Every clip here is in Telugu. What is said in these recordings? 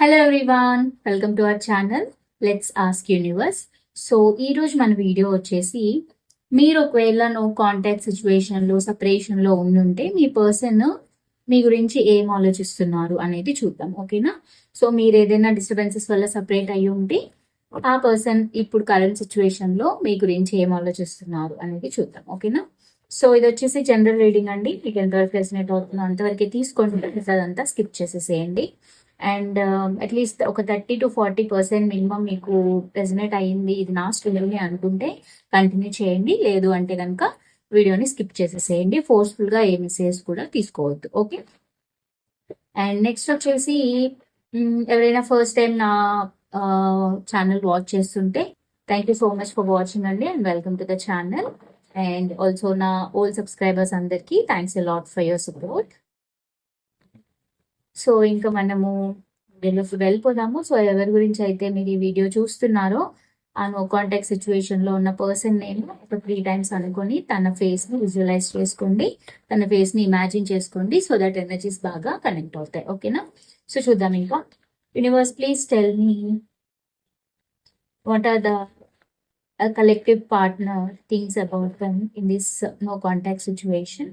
Hello everyone, welcome to our channel let's ask universe. So ఈరోజు మన వీడియో వచ్చేసి, మీరు ఒకవేళ నో కాంటాక్ట్ సిచ్యువేషన్లో సపరేషన్లో ఉండుంటే మీ పర్సన్ మీ గురించి ఏం ఆలోచిస్తున్నారు అనేది చూద్దాం. ఓకేనా? సో మీరు ఏదైనా డిస్టర్బెన్సెస్ వల్ల సపరేట్ అయ్యి ఉంటే ఆ పర్సన్ ఇప్పుడు కరెంట్ సిచ్యువేషన్లో మీ గురించి ఏం ఆలోచిస్తున్నారు అనేది చూద్దాం. ఓకేనా? సో ఇది వచ్చేసి జనరల్ రీడింగ్ అండి. మీకు ఎంతవరకు రెసినేట్ అవుతుందో అంతవరకే తీసుకోండి, అదంతా స్కిప్ చేసేసేయండి. అండ్ అట్లీస్ట్ ఒక 30-40% మినిమం మీకు రెజనేట్ అయ్యింది, ఇది నా స్టోరీ అనుకుంటే కంటిన్యూ చేయండి. లేదు అంటే కనుక వీడియోని స్కిప్ చేసేసేయండి. ఫోర్స్ఫుల్గా ఏ మెసేజ్ కూడా తీసుకోవద్దు. ఓకే? అండ్ నెక్స్ట్ వచ్చేసి, ఎవరైనా ఫస్ట్ టైం నా ఛానల్ వాచ్ చేస్తుంటే thank you so much for watching అండి, and welcome to the channel. And also నా ఓల్డ్ సబ్స్క్రైబర్స్ అందరికీ thanks a lot for your support. So ఇంకా మనము వెళ్ళిపోదాము. సో ఎవరి గురించి అయితే మీరు ఈ వీడియో చూస్తున్నారో ఆ నో కాంటాక్ట్ సిచ్యువేషన్లో ఉన్న పర్సన్ నేమ్ ఒక 3 times అనుకొని తన ఫేస్ని విజువలైజ్ చేసుకోండి, తన ఫేస్ని ఇమాజిన్ చేసుకోండి, సో దట్ ఎనర్జీస్ బాగా కనెక్ట్ అవుతాయి. ఓకేనా? సో చూద్దాం. ఇంకా universe, please tell me what are the collective partner things about them in this no contact situation.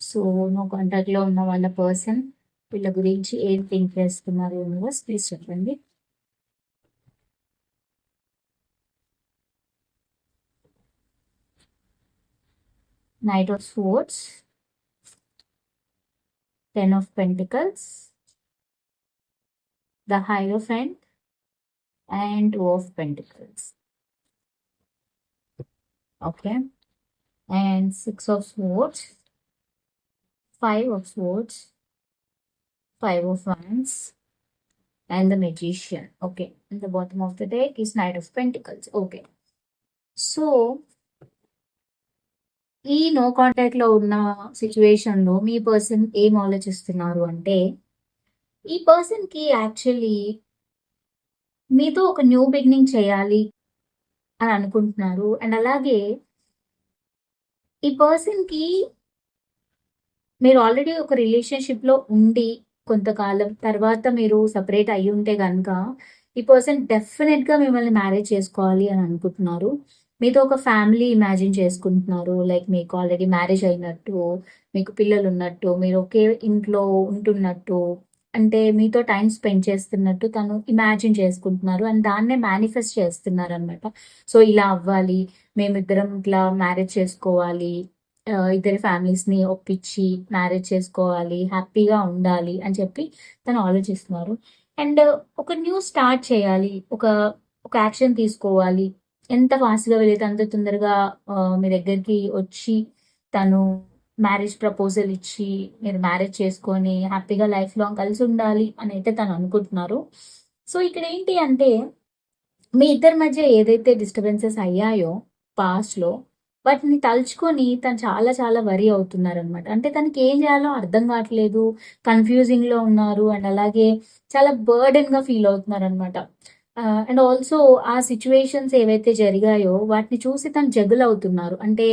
So no కాంటాక్ట్లో ఉన్న వాళ్ళ పర్సన్ వీళ్ళ గురించి ఏం థింక్ చేస్తున్నారు యూనివర్స్, ప్లీజ్ చెప్పండి. Knight of swords, 10 of Pentacles, the Hierophant, and 2 of Pentacles. Okay, and 6 of Swords, 5 of Swords, 5 of Wands, and the Magician. Okay, in the bottom of the deck is Knight of Pentacles. Okay, so ఈ నో కాంటాక్ట్లో ఉన్న సిచ్యువేషన్లో మీ పర్సన్ ఏం ఆలోచిస్తున్నారు అంటే, ఈ పర్సన్కి యాక్చువల్లీ మీతో ఒక న్యూ బిగినింగ్ చేయాలి అని అనుకుంటున్నారు. అండ్ అలాగే ఈ పర్సన్కి మీరు ఆల్రెడీ ఒక రిలేషన్షిప్లో ఉండి కొంతకాలం తర్వాత మీరు సపరేట్ అయ్యి ఉంటే కనుక ఈ పర్సన్ డెఫినెట్గా మిమ్మల్ని మ్యారేజ్ చేసుకోవాలి అని అనుకుంటున్నారు. మీతో ఒక ఫ్యామిలీ ఇమాజిన్ చేసుకుంటున్నారు. లైక్ మీకు ఆల్రెడీ మ్యారేజ్ అయినట్టు, మీకు పిల్లలు ఉన్నట్టు, మీరు ఒకే ఇంట్లో ఉంటున్నట్టు, అంటే మీతో టైం స్పెండ్ చేస్తున్నట్టు తను ఇమాజిన్ చేసుకుంటున్నారు. అండ్ దాన్నే మేనిఫెస్ట్ చేస్తున్నారు అనమాట. సో ఇలా అవ్వాలి, మేమిద్దరం ఇట్లా మ్యారేజ్ చేసుకోవాలి, ఇద్దరి ఫ్యామిలీస్ని ఒప్పించి మ్యారేజ్ చేసుకోవాలి, హ్యాపీగా ఉండాలి అని చెప్పి తను ఆలోచిస్తున్నారు. అండ్ ఒక న్యూ స్టార్ట్ చేయాలి, ఒక యాక్షన్ తీసుకోవాలి. ఎంత ఫాస్ట్గా వెళితే అంత తొందరగా మీ దగ్గరికి వచ్చి తను మ్యారేజ్ ప్రపోజల్ ఇచ్చి మీరు మ్యారేజ్ చేసుకొని హ్యాపీగా లైఫ్ లాంగ్ కలిసి ఉండాలి అని అయితే తను అనుకుంటున్నారు. సో ఇక్కడ ఏంటి అంటే, మీ ఇద్దరి మధ్య ఏదైతే డిస్టర్బెన్సెస్ అయ్యాయో పాస్ట్లో, వాటిని తలుచుకొని తను చాలా చాలా వరీ అవుతున్నారనమాట. అంటే తనకి ఏం చేయాలో అర్థం కావట్లేదు, కన్ఫ్యూజింగ్లో ఉన్నారు. అండ్ అలాగే చాలా బర్డెన్గా ఫీల్ అవుతున్నారనమాట. అండ్ ఆల్సో ఆ సిచ్యువేషన్స్ ఏవైతే జరిగాయో వాటిని చూసి తను జగుల్ అవుతున్నారు. అంటే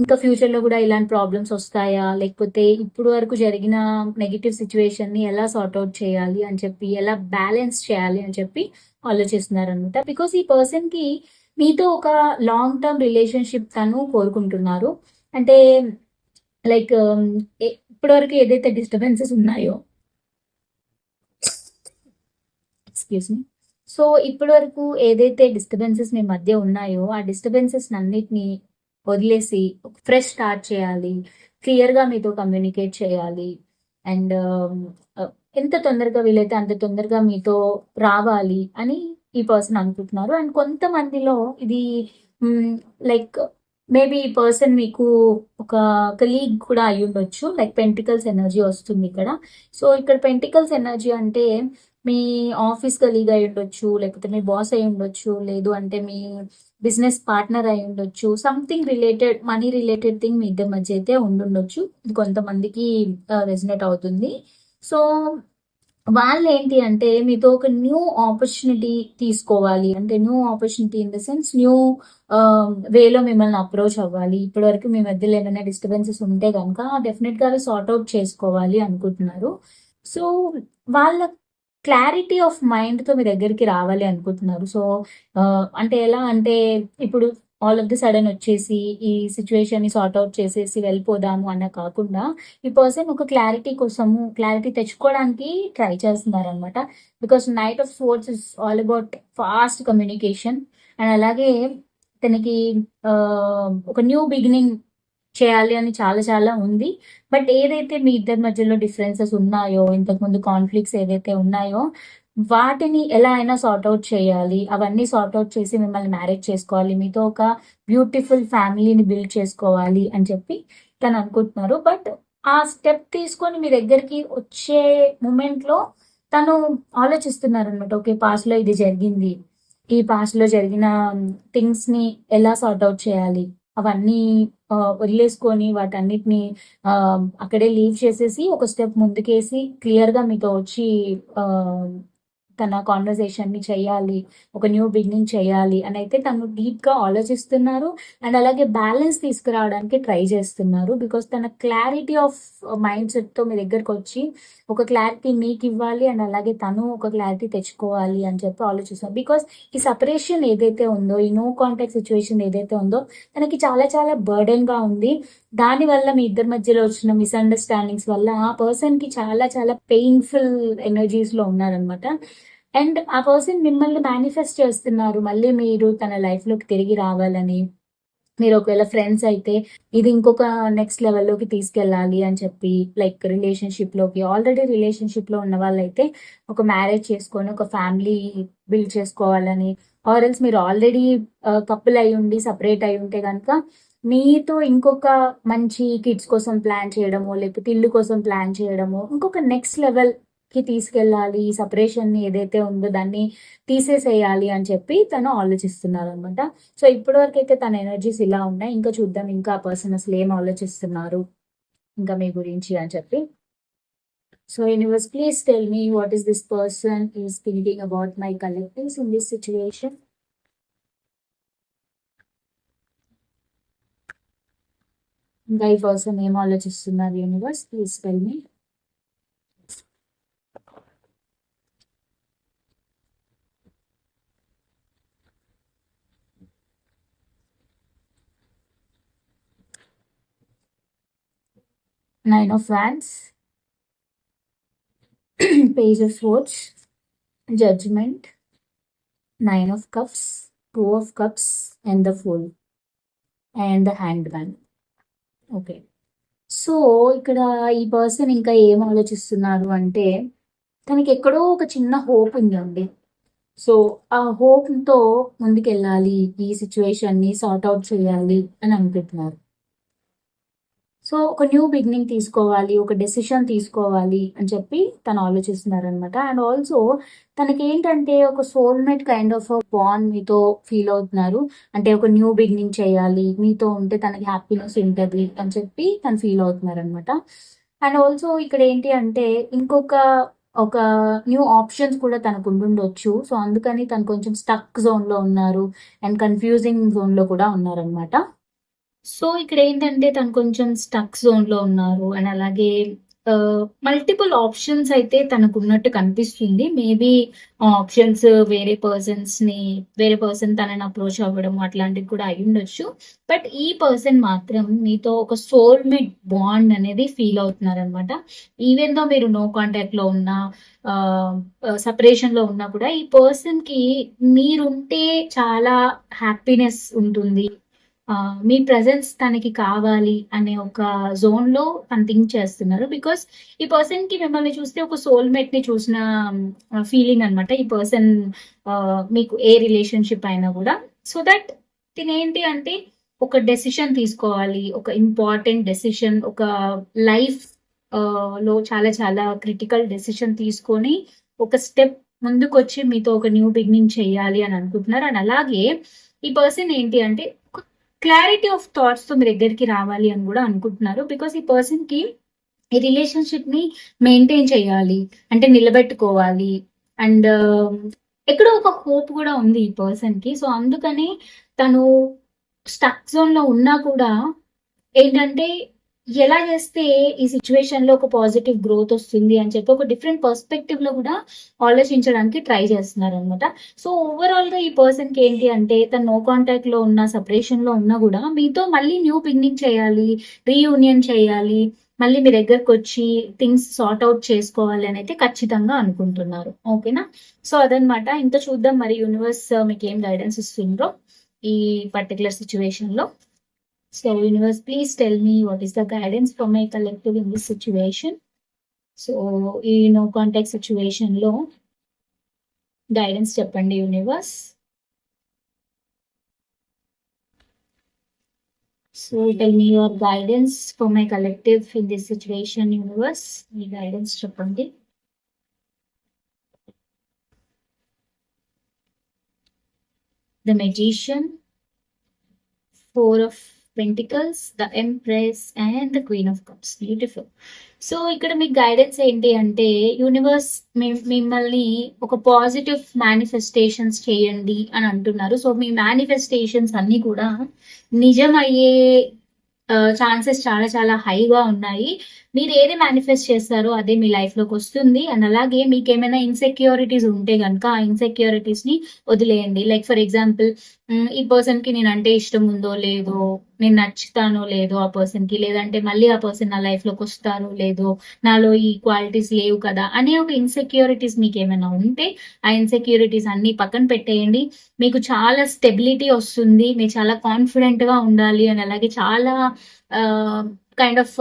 ఇంకా ఫ్యూచర్లో కూడా ఇలాంటి ప్రాబ్లమ్స్ వస్తాయా, లేకపోతే ఇప్పుడు వరకు జరిగిన నెగిటివ్ సిచ్యువేషన్ని ఎలా సార్ట్అవుట్ చేయాలి అని చెప్పి, ఎలా బ్యాలెన్స్ చేయాలి అని చెప్పి ఆలోచిస్తున్నారు అనమాట. బికాస్ ఈ పర్సన్కి మీతో ఒక లాంగ్ టర్మ్ రిలేషన్షిప్ తను కోరుకుంటున్నారు. అంటే లైక్ ఇప్పటివరకు ఏదైతే డిస్టర్బెన్సెస్ ఉన్నాయో, ఎక్స్క్యూజ్ మీ, సో ఇప్పటి వరకు ఏదైతే డిస్టర్బెన్సెస్ మీ మధ్య ఉన్నాయో ఆ డిస్టర్బెన్సెస్ అన్నిటిని వదిలేసి ఒక ఫ్రెష్ స్టార్ట్ చేయాలి, క్లియర్గా మీతో కమ్యూనికేట్ చేయాలి. అండ్ ఎంత తొందరగా వీలైతే అంత తొందరగా మీతో రావాలి అని ఈ పర్సన్ అనుకుంటున్నారు. అండ్ కొంతమందిలో ఇది లైక్ మేబీ ఈ పర్సన్ మీకు ఒక కలీగ్ కూడా అయి ఉండొచ్చు. లైక్ పెంటికల్స్ ఎనర్జీ వస్తుంది ఇక్కడ. సో ఇక్కడ పెంటికల్స్ ఎనర్జీ అంటే మీ ఆఫీస్ కలీగ్ అయి ఉండొచ్చు, లేకపోతే మీ బాస్ అయి ఉండొచ్చు, లేదు అంటే మీ బిజినెస్ పార్ట్నర్ అయి ఉండొచ్చు. Something related, money related thing మీ ఇద్దరి మధ్య అయితే ఉండుండొచ్చు. ఇది కొంతమందికి రెసినేట్ అవుతుంది. సో వాళ్ళు ఏంటి అంటే మీతో ఒక న్యూ ఆపర్చునిటీ తీసుకోవాలి, అంటే new opportunity in the sense new వేలో మిమ్మల్ని అప్రోచ్ అవ్వాలి. ఇప్పటివరకు మీ మధ్యలో ఏమైనా డిస్టర్బెన్సెస్ ఉంటే కనుక డెఫినెట్గా అవి సార్ట్అవుట్ చేసుకోవాలి అనుకుంటున్నారు. సో వాళ్ళ క్లారిటీ ఆఫ్ మైండ్‌తో మీ దగ్గరికి రావాలి అనుకుంటున్నారు. సో, అంటే ఎలా అంటే ఇప్పుడు ఆల్ ఆఫ్ ది సడెన్ వచ్చేసి ఈ సిట్యుయేషన్‌ని సార్ట్ ఔట్ చేసేసి వెళ్ళిపోదాము అన్న కాకుండా, ఈ పర్సన్ ఒక క్లారిటీ తెచ్చుకోవడానికి ట్రై చేస్తున్నారనమాట. Because night of swords is all about fast communication and అలాగే తనకి ఒక న్యూ బిగినింగ్ చేయాలి అని చాలా చాలా ఉంది. బట్ ఏదైతే మీ ఇద్దరి మధ్యలో డిఫరెన్సెస్ ఉన్నాయో, ఇంతకుముందు కాన్‌ఫ్లిక్ట్స్ ఏదైతే ఉన్నాయో, వాటిని ఎలా అయినా సార్ట్ ఔట్ చేయాలి. అవన్నీ సార్ట్ ఔట్ చేసి మిమ్మల్ని మ్యారేజ్ చేసుకోవాలి. మీతో ఒక బ్యూటిఫుల్ ఫ్యామిలీని బిల్డ్ చేసుకోవాలి అని చెప్పి తను అనుకుంటున్నారు. బట్ ఆ స్టెప్ తీసుకొని మీ దగ్గరికి వచ్చే మూమెంట్‌లో తను ఆలోచిస్తున్నారనమాట. ఓకే. పాస్ట్‌లో ఇది జరిగింది. ఈ పాస్ట్‌లో జరిగిన థింగ్స్‌ని ఎలా సార్ట్ ఔట్ చేయాలి. అవన్నీ వదిలేసుకొని వాటన్నిటిని అక్కడే లీవ్ చేసేసి ఒక స్టెప్ ముందుకేసి క్లియర్‌గా మీతో వచ్చి తన కాన్వర్సేషన్‌ని చేయాలి. ఒక న్యూ బిగినింగ్ చేయాలి అనైతే తను డీప్‌గా ఆలోచిస్తున్నారు. అండ్ అలాగే బ్యాలెన్స్ తీసుకురావడానికి ట్రై చేస్తున్నారు. బికాస్ తన క్లారిటీ ఆఫ్ మైండ్ సెట్‌తో మీ దగ్గరకొచ్చి ఒక క్లారిటీ మీకివ్వాలి అండ్ అలాగే తను ఒక క్లారిటీ తెచ్చుకోవాలి అని చెప్పి ఆలోచిస్తున్నారు. బికాస్ ఈ సెపరేషన్ ఏదైతే ఉందో, ఈ నో కాంటాక్ట్ సిట్యుయేషన్ ఏదైతే ఉందో తనకి చాలా చాలా బర్డెన్‌గా ఉంది. దానివల్ల మీ ఇద్దరి మధ్యలో వచ్చిన మిస్‌అండర్‌స్టాండింగ్స్ వల్ల ఆ పర్సన్‌కి చాలా చాలా పెయిన్‌ఫుల్ ఎనర్జీస్‌లో ఉన్నారనమాట. అండ్ ఆ పర్సన్ మిమ్మల్ని మేనిఫెస్ట్ చేస్తున్నారు. మళ్ళీ మీరు తన లైఫ్‌లోకి తిరిగి రావాలని. మీరు ఒకవేళ ఫ్రెండ్స్ అయితే ఇది ఇంకొక నెక్స్ట్ లెవెల్‌లోకి తీసుకెళ్ళాలి అని చెప్పి లైక్ రిలేషన్‌షిప్‌లోకి ఆల్రెడీ రిలేషన్‌షిప్‌లో ఉన్న వాళ్ళైతే ఒక మ్యారేజ్ చేసుకొని ఒక ఫ్యామిలీ బిల్డ్ చేసుకోవాలని ఆర్ ఎల్స్ మీరు ఆల్రెడీ కపుల్ అయ్యుండి సెపరేట్ అయ్యుంటే గనక మీతో ఇంకొక మంచి కిడ్స్ కోసం ప్లాన్ చేయడమో, లేకపోతే ఇల్లు కోసం ప్లాన్ చేయడమో, ఇంకొక నెక్స్ట్ లెవెల్‌కి తీసుకెళ్ళాలి. ఈ సెపరేషన్‌ని ఏదైతే ఉందో దాన్ని తీసేసేయాలి అని చెప్పి తను ఆలోచిస్తున్నారనమాట. సో, ఇప్పటి వరకైతే తన ఎనర్జీస్ ఇలా ఉన్నాయి. ఇంకా చూద్దాం ఇంకా ఆ పర్సన్ అసలు ఏం ఆలోచిస్తున్నారు ఇంకా మీ గురించి అని చెప్పి. So, universe please tell me what is this person is thinking about my collectives in this situation. ఇంకా ఈ పర్సన్ ఏం ఆలోచిస్తున్నారు universe please tell me. Nine of Wands, Page of Swords, Judgment, Nine of Cups, Two of Cups, and the Fool, and the Hangman. Okay. So, ఇక్కడ ఈ పర్సన్ ఇంకా ఏం ఆలోచిస్తున్నారు అంటే, తనకి ఎక్కడో ఒక చిన్న హోప్ ఉందండి. సో, ఆ హోప్‌తో ముందుకెళ్ళాలి. ఈ సిట్యుయేషన్‌ని సార్ట్ ఔట్ చేయాలి అని అనుకుంటున్నారు. సో, ఒక న్యూ బిగినింగ్ తీసుకోవాలి. ఒక డెసిషన్ తీసుకోవాలి అని చెప్పి తను ఆలోచిస్తున్నారనమాట. అండ్ ఆల్సో తనకేంటంటే ఒక సోల్‌మేట్ కైండ్ ఆఫ్ బాండ్ మీతో ఫీల్ అవుతున్నారు. అంటే ఒక న్యూ బిగినింగ్ చేయాలి. మీతో ఉంటే తనకి హ్యాపీనెస్ ఉంటది అని చెప్పి తను ఫీల్ అవుతున్నారనమాట. అండ్ ఆల్సో ఇక్కడ ఏంటి అంటే ఒక న్యూ ఆప్షన్స్ కూడా తనకు ఉండుండొచ్చు. సో, అందుకని తను కొంచెం స్టక్ జోన్‌లో ఉన్నారు. అండ్ కన్‌ఫ్యూజింగ్ జోన్‌లో కూడా ఉన్నారనమాట. సో, ఇక్కడేంటంటే తను కొంచెం స్టక్ జోన్‌లో ఉన్నారు. అండ్ అలాగే మల్టిపుల్ ఆప్షన్స్ అయితే తనకున్నట్టు కనిపిస్తుంది. మేబీ ఆ ఆప్షన్స్ వేరే పర్సన్ తనని అప్రోచ్ అవ్వడం అట్లాంటివి కూడా అయ్యుండొచ్చు. బట్ ఈ పర్సన్ మాత్రం మీతో ఒక సోల్‌మేట్ బాండ్ అనేది ఫీల్ అవుతున్నారనమాట. ఈవెన్ దో మీరు నో కాంటాక్ట్‌లో ఉన్నా, సెపరేషన్‌లో ఉన్నా కూడా ఈ పర్సన్‌కి మీరుంటే చాలా హ్యాపీనెస్ ఉంటుంది. మీ ప్రెజెన్స్ తనకి కావాలి అనే ఒక జోన్‌లో తను థింక్ చేస్తున్నారు. బికాస్ ఈ పర్సన్‌కి మిమ్మల్ని చూస్తే ఒక సోల్‌మేట్‌ని చూసిన ఫీలింగ్ అనమాట. ఈ పర్సన్ మీకు ఏ రిలేషన్‌షిప్ అయినా కూడా. సో దట్ తినేంటి అంటే ఒక డెసిషన్ తీసుకోవాలి. ఒక ఇంపార్టెంట్ డెసిషన్ ఒక లైఫ్ లో చాలా చాలా క్రిటికల్ డెసిషన్ తీసుకొని ఒక స్టెప్ ముందుకొచ్చి మీతో ఒక న్యూ బిగినింగ్ చేయాలి అని అనుకుంటున్నారు. అండ్ అలాగే ఈ పర్సన్ ఏంటి అంటే క్లారిటీ ఆఫ్ థాట్స్‌తో మీ దగ్గరికి రావాలి అని కూడా అనుకుంటున్నారు. బికాస్ ఈ పర్సన్‌కి ఈ రిలేషన్‌షిప్‌ని మెయింటైన్ చేయాలి. అంటే నిలబెట్టుకోవాలి. అండ్ ఎక్కడో ఒక హోప్ కూడా ఉంది ఈ పర్సన్‌కి. సో, అందుకని తను స్టక్ జోన్‌లో ఉన్నా కూడా ఏంటంటే ఎలా చేస్తే ఈ సిచ్యువేషన్ లో ఒక పాజిటివ్ గ్రోత్ వస్తుంది అని చెప్పి ఒక డిఫరెంట్ పర్స్పెక్టివ్ లో కూడా ఆలోచించడానికి ట్రై చేస్తున్నారు అనమాట. సో ఓవరాల్ గా ఈ పర్సన్ కి ఏంటి అంటే తను నో కాంటాక్ట్ లో ఉన్న, సెపరేషన్ లో ఉన్నా కూడా మీతో మళ్ళీ న్యూ బిగినింగ్ చేయాలి, రీయూనియన్ చేయాలి, మళ్ళీ మీ దగ్గరకు వచ్చి థింగ్స్ సార్ట్ అవుట్ చేసుకోవాలి అని అయితే ఖచ్చితంగా అనుకుంటున్నారు. ఓకేనా? సో అదనమాట. ఇంత చూద్దాం మరి యూనివర్స్ మీకు ఏం గైడెన్స్ ఇస్తుందో ఈ పర్టికులర్ సిచ్యువేషన్ లో. So universe, please tell me what is the guidance for my collective in this situation. So no contact situation లో గైడెన్స్ చెప్పండి universe. So tell me your guidance for my collective in this situation universe. Me guidance చెప్పండి. The Magician, Four of Pentacles, the Empress and the Queen of Cups. Beautiful. So ఇక్కడ మీకు గైడెన్స్ ఏంటి అంటే యూనివర్స్ మిమ్మల్ని ఒక పాజిటివ్ మేనిఫెస్టేషన్స్ చేయండి అని అంటున్నారు. సో మీ మేనిఫెస్టేషన్స్ అన్ని కూడా నిజం అయ్యే ఛాన్సెస్ చాలా చాలా హైగా ఉన్నాయి. మీరు ఏది మేనిఫెస్ట్ చేస్తారో అదే మీ లైఫ్ లోకి వస్తుంది. అండ్ అలాగే మీకు ఏమైనా ఇన్సెక్యూరిటీస్ ఉంటే కనుక ఆ ఇన్సెక్యూరిటీస్ ని వదిలేయండి. లైక్ ఫర్ ఎగ్జాంపుల్ ఈ పర్సన్ కి నేను అంటే ఇష్టం ఉందో లేదో, నేను నచ్చుతానో లేదో ఆ పర్సన్ కి, లేదంటే మళ్ళీ ఆ పర్సన్ నా లైఫ్ లోకి వస్తారో లేదో, నాలో ఈ క్వాలిటీస్ లేవు కదా అనే ఒక ఇన్సెక్యూరిటీస్ మీకు ఏమైనా ఉంటే ఆ ఇన్సెక్యూరిటీస్ అన్ని పక్కన పెట్టేయండి. మీకు చాలా స్టెబిలిటీ వస్తుంది, మీరు చాలా కాన్ఫిడెంట్ గా ఉండాలి. అండ్ అలాగే చాలా కైండ్ ఆఫ్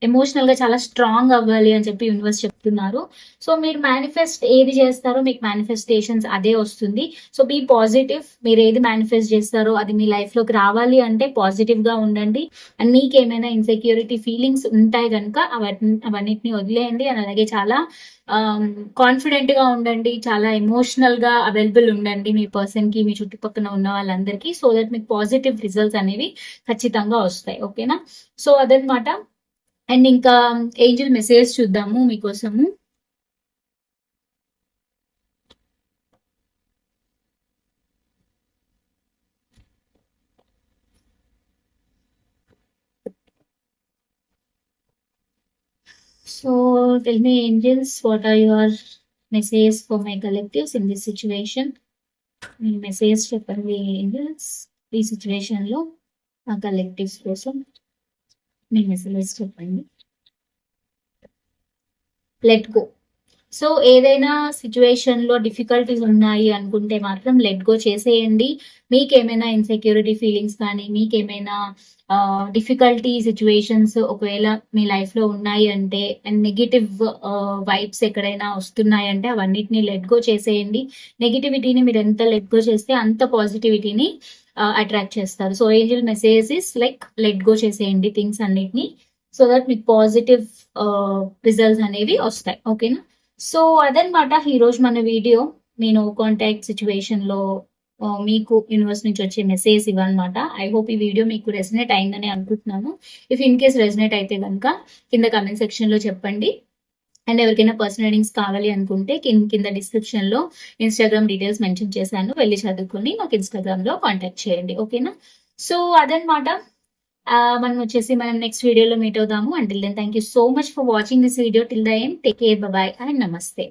ఎమోషనల్ గా చాలా స్ట్రాంగ్ అవ్వాలి అని చెప్పి యూనివర్స్ చెప్తున్నారు. సో మీరు మేనిఫెస్ట్ ఏది చేస్తారో మీకు మేనిఫెస్టేషన్స్ అదే వస్తుంది. So be positive. మీరు ఏది మేనిఫెస్ట్ చేస్తారో అది మీ లైఫ్ లోకి రావాలి అంటే పాజిటివ్ గా ఉండండి. అండ్ మీకు ఏమైనా ఇన్సెక్యూరిటీ ఫీలింగ్స్ ఉంటాయి కనుక అవన్నిటిని వదిలేయండి. అండ్ అలాగే చాలా కాన్ఫిడెంట్ గా ఉండండి, చాలా ఎమోషనల్ గా అవైలబుల్ ఉండండి మీ పర్సన్ కి, మీ చుట్టుపక్కల ఉన్న వాళ్ళందరికీ. సో దట్ మీకు పాజిటివ్ రిజల్ట్స్ అనేవి ఖచ్చితంగా వస్తాయి. ఓకేనా? సో అదనమాట. అండ్ ఇంకా ఏంజల్ మెసేజ్ చూద్దాము మీకోసము. So tell me angels, what are your messages for my collectives in this situation? Me message చెప్పండి ఏంజల్స్ ఈ సిచ్యువేషన్ లో ఆ కలెక్టివ్స్ కోసం. మీ మెసేజ్ చెప్పండి. Let go. సో ఏదైనా సిచ్యువేషన్ లో డిఫికల్టీస్ ఉన్నాయి అనుకుంటే మాత్రం లెట్ గో చేసేయండి. మీకేమైనా ఇన్సెక్యూరిటీ ఫీలింగ్స్ కానీ, మీకేమైనా డిఫికల్టీ సిచ్యువేషన్స్ ఒకవేళ మీ లైఫ్ లో ఉన్నాయి అంటే, అండ్ నెగిటివ్ వైబ్స్ ఎక్కడైనా వస్తున్నాయంటే అవన్నిటిని లెట్ గో చేసేయండి. నెగిటివిటీని మీరు ఎంత లెట్ గో చేస్తే అంత పాజిటివిటీని అట్రాక్ట్ చేస్తారు. So Angel message is like let go చేసేయండి థింగ్స్ అన్నిటిని, సో దట్ మీకు పాజిటివ్ రిజల్ట్స్ అనేవి వస్తాయి. ఓకేనా? సో అదనమాట ఈరోజు మన వీడియో. నేను కాంటాక్ట్ సిచ్యువేషన్ లో మీకు యూనివర్స్ నుంచి వచ్చే మెసేజ్ ఇవ్వనమాట. ఐ హోప్ ఈ వీడియో మీకు రెసినేట్ అయిందని అనుకుంటున్నాను. ఇఫ్ ఇన్ కేస్ రెసినేట్ అయితే కనుక కింద కమెంట్ సెక్షన్ లో చెప్పండి. అండ్ ఎవరికైనా పర్సనల్ రీడింగ్స్ కావాలి అనుకుంటే కింద డిస్క్రిప్షన్ లో ఇన్స్టాగ్రామ్ డీటెయిల్స్ మెన్షన్ చేశాను, వెళ్ళి చదువుకొని నాకు ఇన్స్టాగ్రామ్ లో కాంటాక్ట్ చేయండి. ఓకేనా? సో అదనమాట. మనం నెక్స్ట్ వీడియోలో మీట్ అవుదాము. Until then thank you so much for watching this video till the end. Take care, bye and నమస్తే.